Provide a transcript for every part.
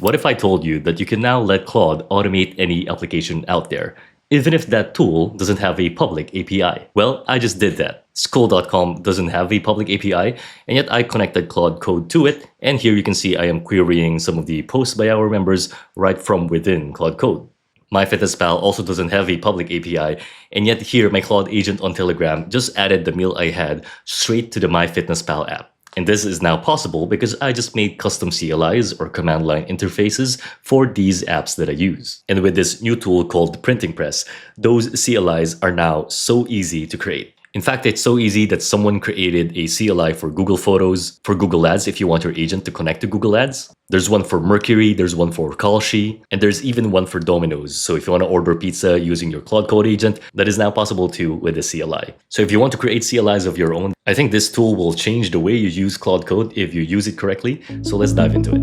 What if I told you that you can now let Claude automate any application out there, even if that tool doesn't have a public API? Well, I just did that. School.com doesn't have a public API, and yet I connected Claude Code to it, and here you can see I am querying some of the posts by our members right from within Claude Code. MyFitnessPal also doesn't have a public API, and yet here my Claude agent on Telegram just added the meal I had straight to the MyFitnessPal app. And this is now possible because I just made custom CLIs or command line interfaces for these apps that I use. And with this new tool called Printing Press, those CLIs are now so easy to create. In fact, it's so easy that someone created a CLI for Google Photos, for Google Ads if you want your agent to connect to Google Ads. There's one for Mercury, there's one for Kalshi, and there's even one for Domino's. So if you want to order pizza using your Claude Code agent, that is now possible too with the CLI. So if you want to create CLIs of your own, I think this tool will change the way you use Claude Code if you use it correctly. So let's dive into it.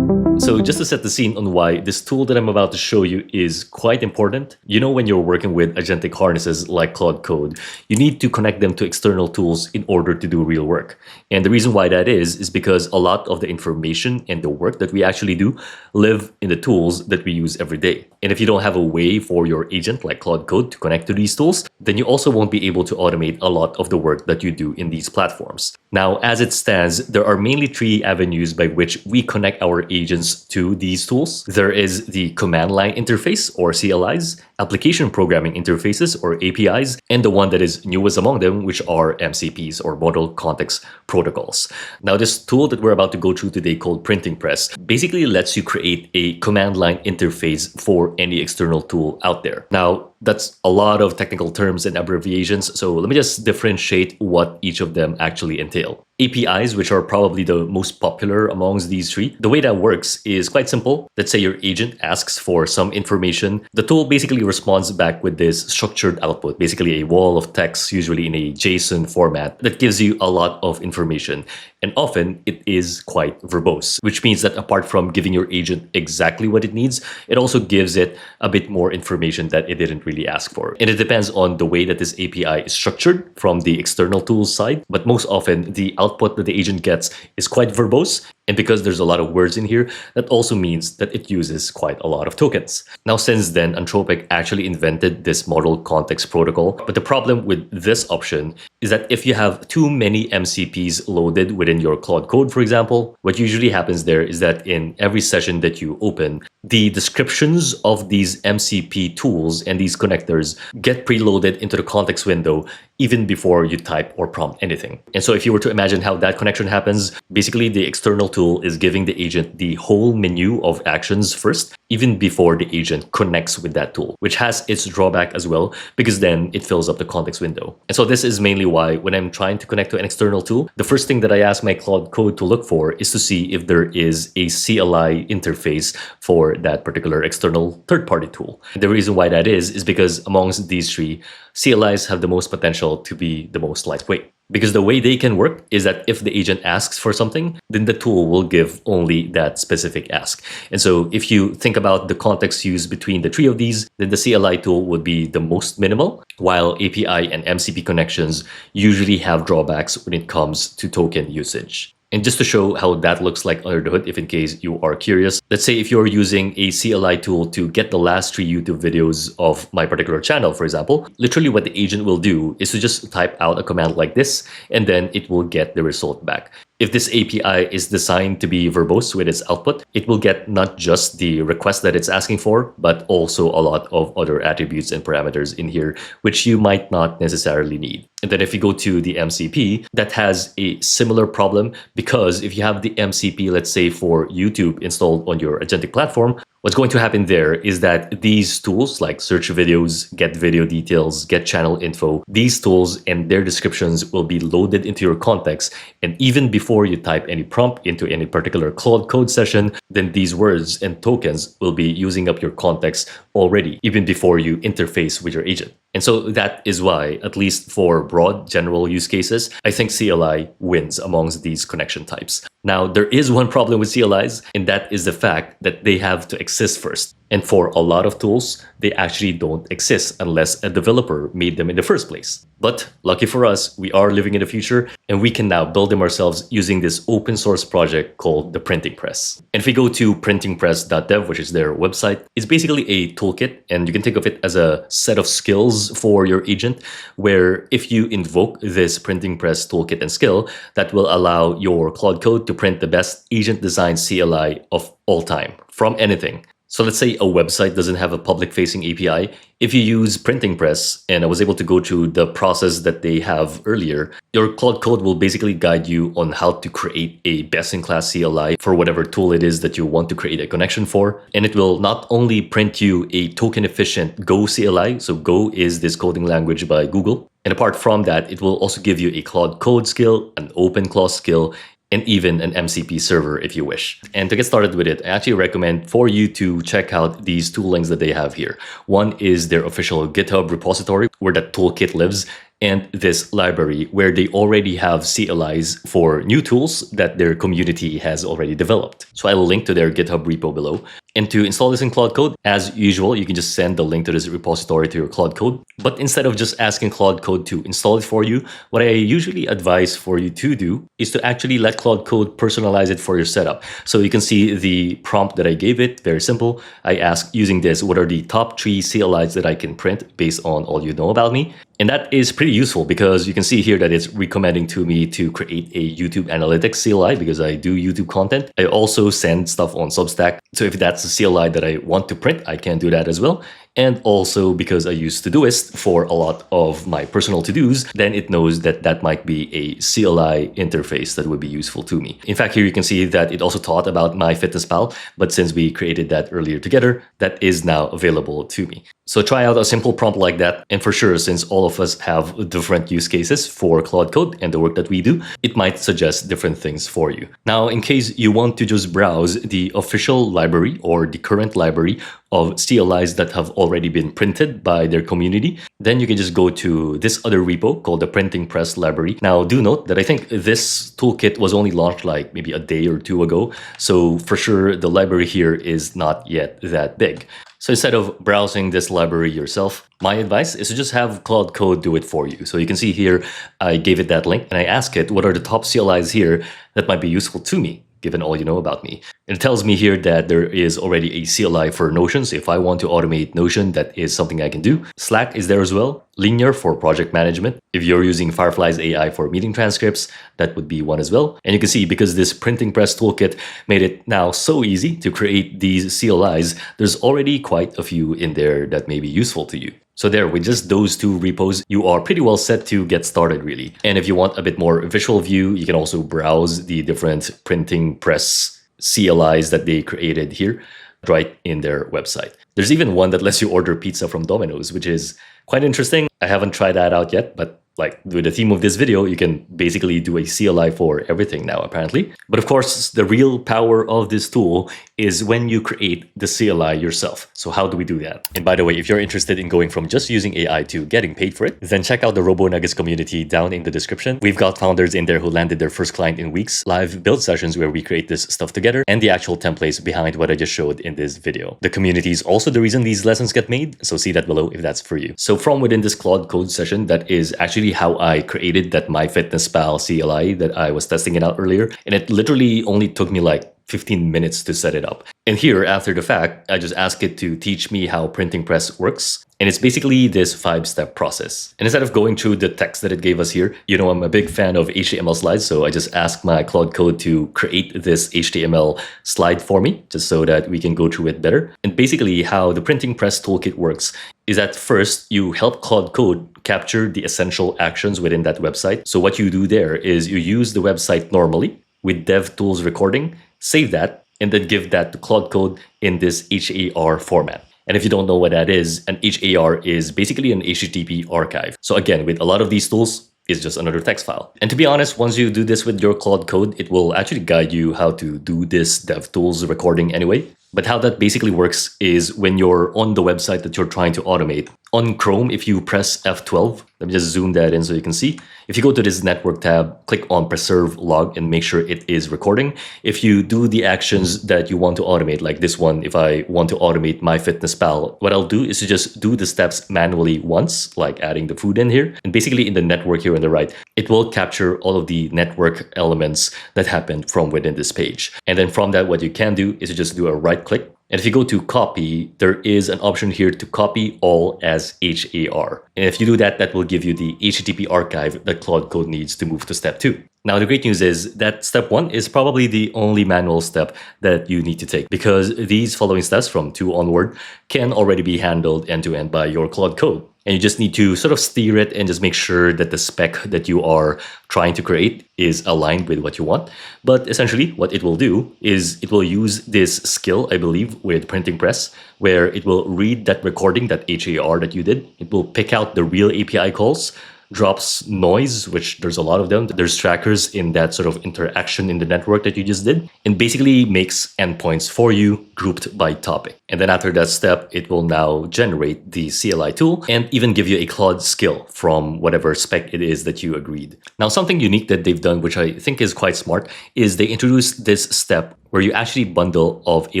So just to set the scene on why this tool that I'm about to show you is quite important, you know, when you're working with agentic harnesses like Claude Code, you need to connect them to external tools in order to do real work. And the reason why that is because a lot of the information and the work that we actually do live in the tools that we use every day. And if you don't have a way for your agent like Claude Code to connect to these tools, then you also won't be able to automate a lot of the work that you do in these platforms. Now, as it stands, there are mainly three avenues by which we connect our agents to these tools. There is the command line interface or CLIs, application programming interfaces or APIs, and the one that is newest among them, which are MCPs or model context protocols. Now, this tool that we're about to go through today called Printing Press basically lets you create a command line interface for any external tool out there. Now, that's a lot of technical terms and abbreviations, so let me just differentiate what each of them actually entail. APIs, which are probably the most popular amongst these three, the way that works is quite simple. Let's say your agent asks for some information. The tool basically responds back with this structured output, basically a wall of text, usually in a JSON format, that gives you a lot of information. And often it is quite verbose, which means that apart from giving your agent exactly what it needs, it also gives it a bit more information that it didn't really ask for. And it depends on the way that this API is structured from the external tools side, but most often the output that the agent gets is quite verbose. And because there's a lot of words in here, that also means that it uses quite a lot of tokens. Now, since then, Anthropic actually invented this model context protocol. But the problem with this option is that if you have too many MCPs loaded within your Claude Code, for example, what usually happens there is that in every session that you open, the descriptions of these MCP tools and these connectors get preloaded into the context window even before you type or prompt anything. And so if you were to imagine how that connection happens, basically the external tool is giving the agent the whole menu of actions first, even before the agent connects with that tool, which has its drawback as well, because then it fills up the context window. And so this is mainly why when I'm trying to connect to an external tool, the first thing that I ask my Claude Code to look for is to see if there is a CLI interface for that particular external third-party tool. And the reason why that is because amongst these three, CLIs have the most potential to be the most lightweight. Because the way they can work is that if the agent asks for something, then the tool will give only that specific ask. And so if you think about the context used between the three of these, then the CLI tool would be the most minimal, while API and MCP connections usually have drawbacks when it comes to token usage. And just to show how that looks like under the hood, if in case you are curious, let's say if you're using a CLI tool to get the last 3 YouTube videos of my particular channel, for example, literally what the agent will do is to just type out a command like this, and then it will get the result back. If this API is designed to be verbose with its output, it will get not just the request that it's asking for, but also a lot of other attributes and parameters in here, which you might not necessarily need. And then if you go to the MCP, that has a similar problem, because if you have the MCP, let's say for YouTube installed on your agentic platform, what's going to happen there is that these tools like search videos, get video details, get channel info, these tools and their descriptions will be loaded into your context. And even before you type any prompt into any particular Claude Code session, then these words and tokens will be using up your context already, even before you interface with your agent. And so that is why, at least for broad general use cases, I think CLI wins amongst these connection types. Now, there is one problem with CLIs, and that is the fact that they have to exist first. And for a lot of tools, they actually don't exist unless a developer made them in the first place. But lucky for us, we are living in the future and we can now build them ourselves using this open source project called the Printing Press. And if we go to printingpress.dev, which is their website, it's basically a toolkit, and you can think of it as a set of skills for your agent, where if you invoke this Printing Press toolkit and skill, that will allow your Claude Code to print the best agent design CLI of all time from anything. So let's say a website doesn't have a public-facing API. If you use Printing Press, and I was able to go through the process that they have earlier, your Claude Code will basically guide you on how to create a best-in-class CLI for whatever tool it is that you want to create a connection for. And it will not only print you a token-efficient Go CLI, so Go is this coding language by Google. And apart from that, it will also give you a Claude Code skill, an OpenClaw skill, and even an MCP server if you wish. And to get started with it, I actually recommend for you to check out these two links that they have here. One is their official GitHub repository where that toolkit lives, and this library where they already have CLIs for new tools that their community has already developed. So I'll link to their GitHub repo below. And to install this in Claude Code, as usual, you can just send the link to this repository to your Claude Code. But instead of just asking Claude Code to install it for you, what I usually advise for you to do is to actually let Claude Code personalize it for your setup. So you can see the prompt that I gave it, very simple. I asked using this, what are the top 3 CLIs that I can print based on all you know about me? And that is pretty useful because you can see here that it's recommending to me to create a YouTube Analytics CLI because I do YouTube content. I also send stuff on Substack. So if that's a CLI that I want to print, I can do that as well. And also because I use Todoist for a lot of my personal to-dos, then it knows that that might be a CLI interface that would be useful to me. In fact, here you can see that it also taught about MyFitnessPal, but since we created that earlier together, that is now available to me. So try out a simple prompt like that. And for sure, since all of us have different use cases for Claude Code and the work that we do, it might suggest different things for you. Now, in case you want to just browse the official library or the current library of CLIs that have already been printed by their community, then you can just go to this other repo called the Printing Press library. Now, do note that I think this toolkit was only launched like maybe a day or two ago. So for sure, the library here is not yet that big. So instead of browsing this library yourself, my advice is to just have Claude Code do it for you. So you can see here, I gave it that link and I ask it, what are the top CLIs here that might be useful to me, given all you know about me? And it tells me here that there is already a CLI for Notion. So if I want to automate Notion, that is something I can do. Slack is there as well. Linear for project management. If you're using Firefly's AI for meeting transcripts, that would be one as well. And you can see because this Printing Press toolkit made it now so easy to create these CLIs, there's already quite a few in there that may be useful to you. So there, with just those two repos, you are pretty well set to get started really. And if you want a bit more visual view, you can also browse the different Printing Press CLIs that they created here right in their website. There's even one that lets you order pizza from Domino's, which is quite interesting. I haven't tried that out yet, but like with the theme of this video, you can basically do a CLI for everything now, apparently. But of course, the real power of this tool is when you create the CLI yourself. So how do we do that? And by the way, if you're interested in going from just using AI to getting paid for it, then check out the RoboNuggets community down in the description. We've got founders in there who landed their first client in weeks, live build sessions where we create this stuff together, and the actual templates behind what I just showed in this video. The community is also the reason these lessons get made, so see that below if that's for you. So from within this Claude Code session, that is actually how I created that MyFitnessPal CLI that I was testing it out earlier. And it literally only took me like 15 minutes to set it up. And here, after the fact, I just ask it to teach me how Printing Press works. And it's basically this 5-step process. And instead of going through the text that it gave us here, you know, I'm a big fan of HTML slides. So I just asked my Claude Code to create this HTML slide for me, just so that we can go through it better. And basically how the Printing Press toolkit works is that first you help Claude Code capture the essential actions within that website. So what you do there is you use the website normally with DevTools recording, save that, and then give that to Claude Code in this HAR format. And if you don't know what that is, an HAR is basically an HTTP archive. So again, with a lot of these tools, it's just another text file. And to be honest, once you do this with your Claude Code, it will actually guide you how to do this DevTools recording anyway. But how that basically works is when you're on the website that you're trying to automate. On Chrome, if you press F12, Let me just zoom that in so you can see. If you go to this network tab, click on preserve log and make sure it is recording. If you do the actions that you want to automate, like this one, if I want to automate MyFitnessPal, what I'll do is to just do the steps manually once, like adding the food in here. And basically in the network here on the right, it will capture all of the network elements that happened from within this page. And then from that, what you can do is to just do a right click. And if you go to copy, there is an option here to copy all as HAR. And if you do that, that will give you the HTTP archive that Claude Code needs to move to step 2. Now, the great news is that step 1 is probably the only manual step that you need to take, because these following steps from 2 onward can already be handled end-to-end by your Claude Code. And you just need to sort of steer it and just make sure that the spec that you are trying to create is aligned with what you want. But essentially, what it will do is it will use this skill, I believe, with printing press, where it will read that recording, that HAR that you did. It will pick out the real API calls, drops noise, which there's a lot of them. There's trackers in that sort of interaction in the network that you just did, and basically makes endpoints for you grouped by topic. And then after that step, it will now generate the CLI tool and even give you a Claude skill from whatever spec it is that you agreed. Now, something unique that they've done, which I think is quite smart, is they introduced this step where you actually bundle of a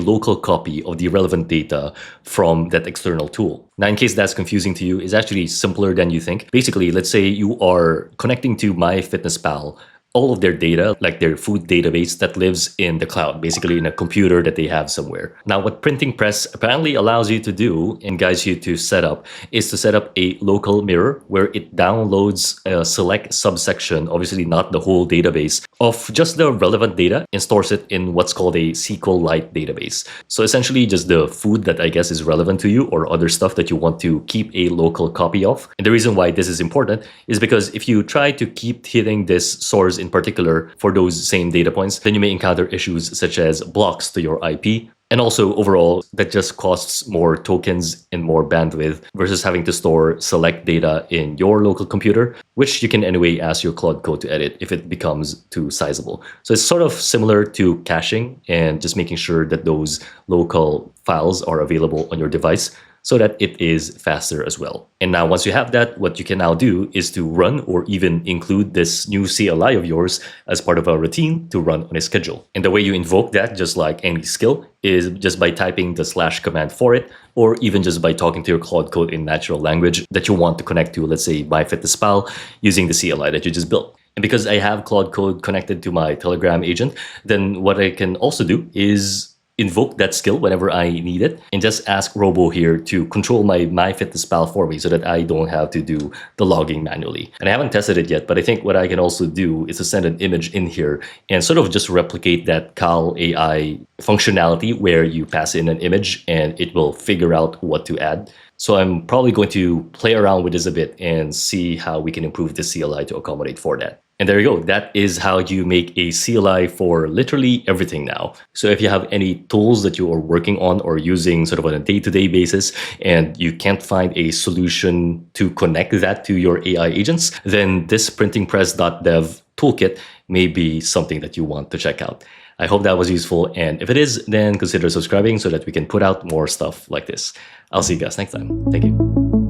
local copy of the relevant data from that external tool. Now, in case that's confusing to you, it's actually simpler than you think. Basically, let's say you are connecting to MyFitnessPal all of their data, like their food database that lives in the cloud, basically in a computer that they have somewhere. Now, what printing press apparently allows you to do and guides you to set up is to set up a local mirror where it downloads a select subsection, obviously not the whole database, of just the relevant data and stores it in what's called a SQLite database. So essentially just the food that I guess is relevant to you or other stuff that you want to keep a local copy of. And the reason why this is important is because if you try to keep hitting this source in particular for those same data points, then you may encounter issues such as blocks to your IP. And also overall, that just costs more tokens and more bandwidth versus having to store select data in your local computer, which you can anyway ask your Claude Code to edit if it becomes too sizable. So it's sort of similar to caching and just making sure that those local files are available on your device so that it is faster as well. And now once you have that, what you can now do is to run or even include this new CLI of yours as part of a routine to run on a schedule. And the way you invoke that, just like any skill, is just by typing the / command for it, or even just by talking to your Claude Code in natural language that you want to connect to, let's say MyFitnessPal, using the CLI that you just built. And because I have Claude Code connected to my Telegram agent, then what I can also do is invoke that skill whenever I need it and just ask Robo here to control my MyFitnessPal for me so that I don't have to do the logging manually. And I haven't tested it yet, but I think what I can also do is to send an image in here and sort of just replicate that Cal AI functionality where you pass in an image and it will figure out what to add. So I'm probably going to play around with this a bit and see how we can improve the CLI to accommodate for that. And there you go. That is how you make a CLI for literally everything now. So if you have any tools that you are working on or using sort of on a day-to-day basis and you can't find a solution to connect that to your AI agents, then this printingpress.dev toolkit may be something that you want to check out. I hope that was useful. And if it is, then consider subscribing so that we can put out more stuff like this. I'll see you guys next time. Thank you.